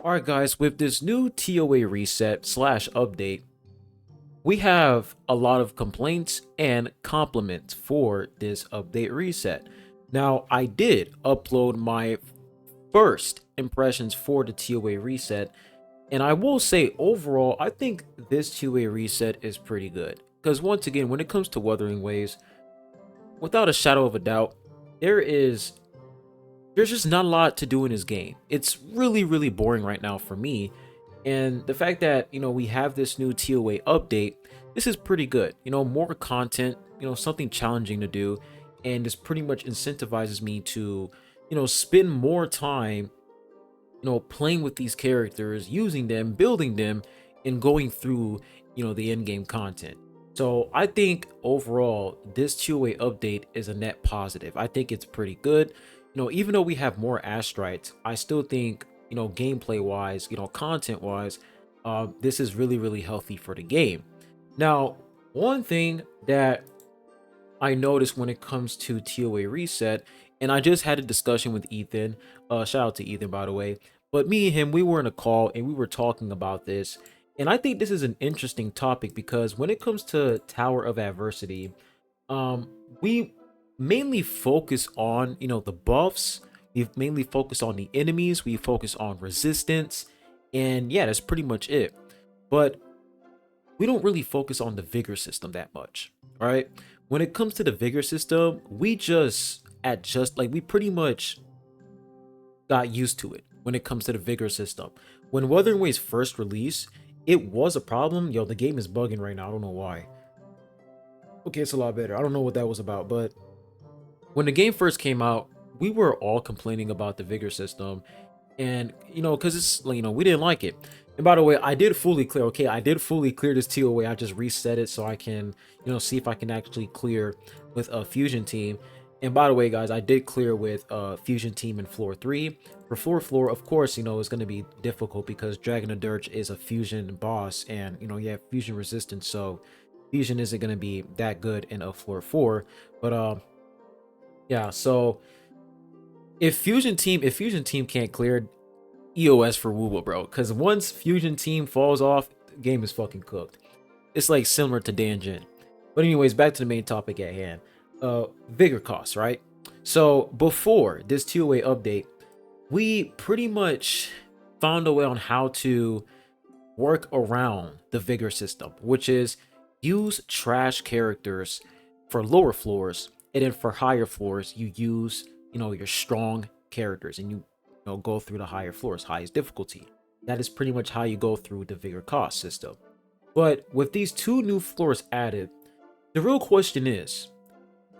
Alright guys, with this new TOA reset slash update, we have a lot of complaints and compliments for this update reset. Now, I did upload my first impressions for the TOA reset, and I will say overall, I think this TOA reset is pretty good. Because once again, when it comes to Wuthering Waves, without a shadow of a doubt, there's just not a lot to do in this game. It's really boring right now for me. And the fact that, we have this new TOA update, this is pretty good. More content, something challenging to do. And this pretty much incentivizes me to, spend more time, playing with these characters, using them, building them, and going through, the end game content. So I think overall, this 2-way update is a net positive. I think it's pretty good. Even though we have more astrites, I still think, gameplay wise, content wise, this is really healthy for the game. Now, one thing that I noticed when it comes to TOA reset, and I just had a discussion with Ethan. Shout out to Ethan, by the way. But me and him, we were in a call and we were talking about this. And I think this is an interesting topic because when it comes to Tower of Adversity, um, we mainly focus on, the buffs. We've mainly focused on the enemies. We focus on resistance. And yeah, that's pretty much it. But we don't really focus on the vigor system that much, right? When it comes to the vigor system, we just adjust, like we pretty much got used to it when it comes to the vigor system. When Wuthering Waves first released, it was a problem. Yo, the game is bugging right now. I don't know why. Okay, it's a lot better. I don't know what that was about, but when the game first came out, we were all complaining about the vigor system, and because it's like, we didn't like it. And by the way, I did fully clear. Okay, I did fully clear this TOA. I just reset it so I can, see if I can actually clear with a fusion team. And by the way, guys, I did clear with a fusion team in floor 3. For floor, of course, it's going to be difficult because Dragon of Dirge is a fusion boss, and you have fusion resistance, so fusion isn't going to be that good in a floor 4. But yeah, so if fusion team can't clear, EOS for Wuwa, bro, because once fusion team falls off, the game is fucking cooked. It's like similar to Danjin. But anyways, back to the main topic at hand. Vigor costs, right? So before this 2-way update, we pretty much found a way on how to work around the vigor system, which is use trash characters for lower floors, and then for higher floors you use your strong characters, and you go through the higher floors, highest difficulty. That is pretty much how you go through the vigor cost system. But with these 2 new floors added, the real question is,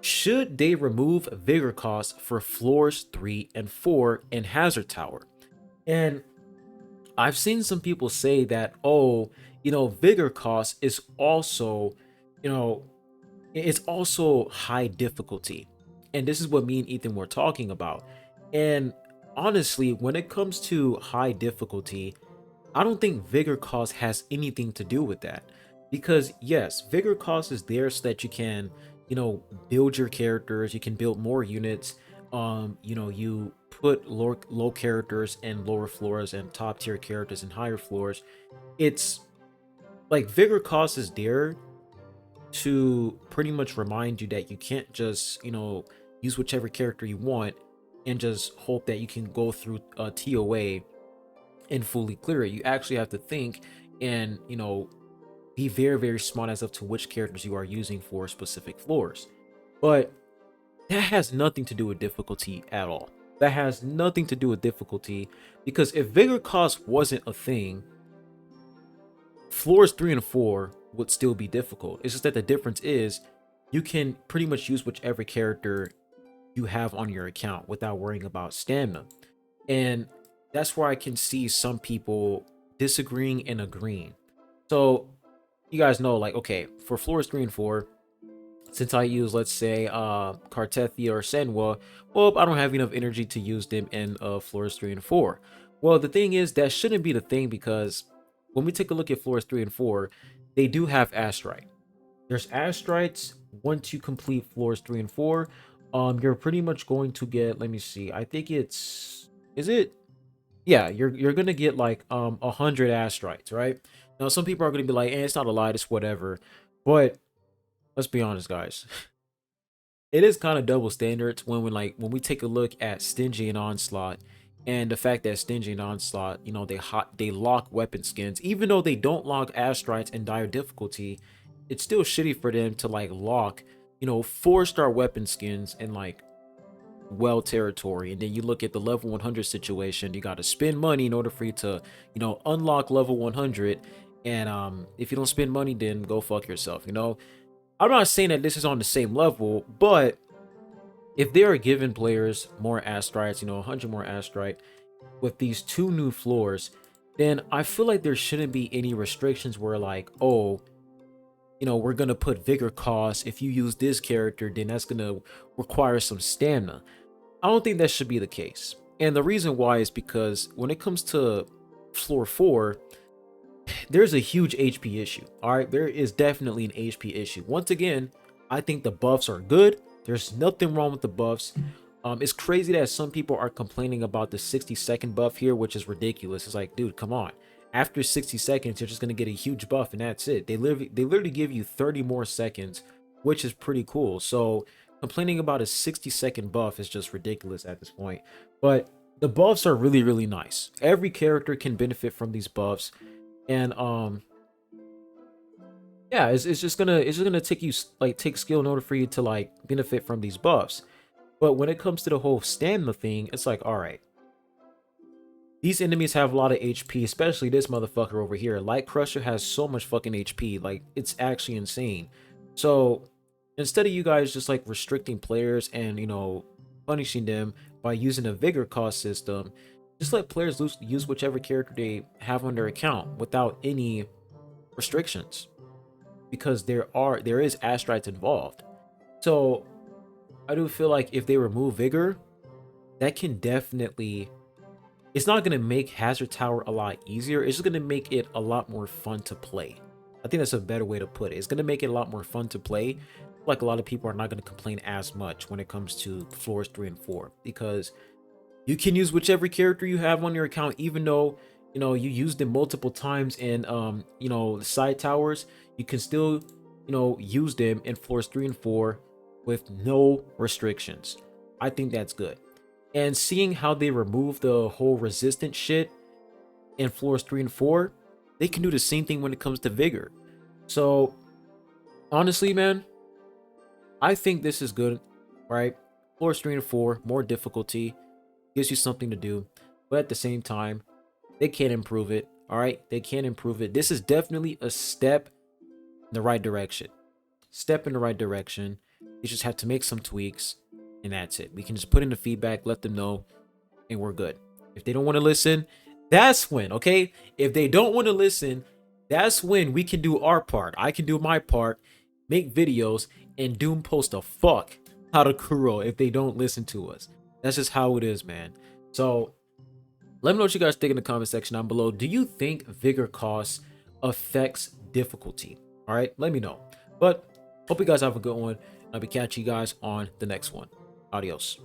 should they remove vigor cost for floors 3 and 4 in Hazard Tower? And I've seen some people say that, oh, vigor cost is also, you know, it's also high difficulty. And this is what me and Ethan were talking about. And honestly, when it comes to high difficulty, I don't think vigor cost has anything to do with that. Because yes, vigor cost is there so that you can, build your characters, you can build more units. You put low characters in lower floors and top tier characters in higher floors. It's like vigor cost is there to pretty much remind you that you can't just, use whichever character you want and just hope that you can go through a TOA and fully clear it. You actually have to think and, be very smart as up to which characters you are using for specific floors. But that has nothing to do with difficulty at all. That has nothing to do with difficulty, because if vigor cost wasn't a thing, floors 3 and 4 would still be difficult. It's just that the difference is you can pretty much use whichever character you have on your account without worrying about stamina. And that's where I can see some people disagreeing and agreeing. So you guys know, like, okay, for floors 3 and 4, since I use, let's say, Kartethia or Senwa, well, I don't have enough energy to use them in floors 3 and 4. Well, the thing is, that shouldn't be the thing, because when we take a look at floors 3 and 4, they do have Astrite. There's Astrites. Once you complete floors 3 and 4, you're pretty much going to get, let me see, I think it's, is it Yeah, you're gonna get like 100 astrites, right? Now some people are gonna be like, it's not a lot, it's whatever. But let's be honest, guys. It is kind of double standards when we take a look at Stingy and Onslaught, and the fact that Stingy and Onslaught, they lock weapon skins, even though they don't lock astrites and dire difficulty. It's still shitty for them to like lock 4-star weapon skins in like well territory. And then you look at the level 100 situation, you got to spend money in order for you to unlock level 100. And if you don't spend money, then go fuck yourself. I'm not saying that this is on the same level, but if they are giving players more astrites, 100 more astrite with these two new floors, then I feel like there shouldn't be any restrictions where like, oh, we're gonna put vigor costs. If you use this character, then that's gonna require some stamina. I don't think that should be the case. And the reason why is because when it comes to floor 4, there's a huge HP issue. All right, there is definitely an HP issue. Once again, I think the buffs are good. There's nothing wrong with the buffs. It's crazy that some people are complaining about the 60-second buff here, which is ridiculous. It's like, dude, come on. After 60 seconds, you're just gonna get a huge buff, and that's it. They literally give you 30 more seconds, which is pretty cool. So complaining about a 60-second buff is just ridiculous at this point. But the buffs are really, really nice. Every character can benefit from these buffs, and yeah, it's just gonna take you like take skill in order for you to like benefit from these buffs. But when it comes to the whole stamina thing, it's like, all right, these enemies have a lot of HP, especially this motherfucker over here. Light Crusher has so much fucking HP, like it's actually insane. So instead of you guys just like restricting players and punishing them by using a vigor cost system, just let players use whichever character they have on their account without any restrictions, because there is astrites involved. So I do feel like if they remove vigor, that can definitely, it's not going to make Hazard Tower a lot easier. It's just going to make it a lot more fun to play. I think that's a better way to put it. It's going to make it a lot more fun to play. Like a lot of people are not going to complain as much when it comes to floors 3 and 4, because you can use whichever character you have on your account, even though you used them multiple times in the side towers. You can still use them in floors 3 and 4 with no restrictions. I think that's good. And seeing how they remove the whole resistance shit in floors 3 and 4, they can do the same thing when it comes to vigor. So honestly, man, I think this is good, right? Floors 3 and 4, more difficulty, gives you something to do, but at the same time, they can't improve it. All right, they can't improve it. This is definitely a step in the right direction. Step in the right direction. You just have to make some tweaks, and that's it. We can just put in the feedback, let them know, and we're good. If they don't want to listen, that's when, okay? If they don't want to listen, that's when we can do our part. I can do my part, make videos, and doom post a fuck out of Kuro if they don't listen to us. That's just how it is, man. So let me know what you guys think in the comment section down below. Do you think vigor costs affects difficulty? All right, let me know. But hope you guys have a good one. I'll be catching you guys on the next one. Adios.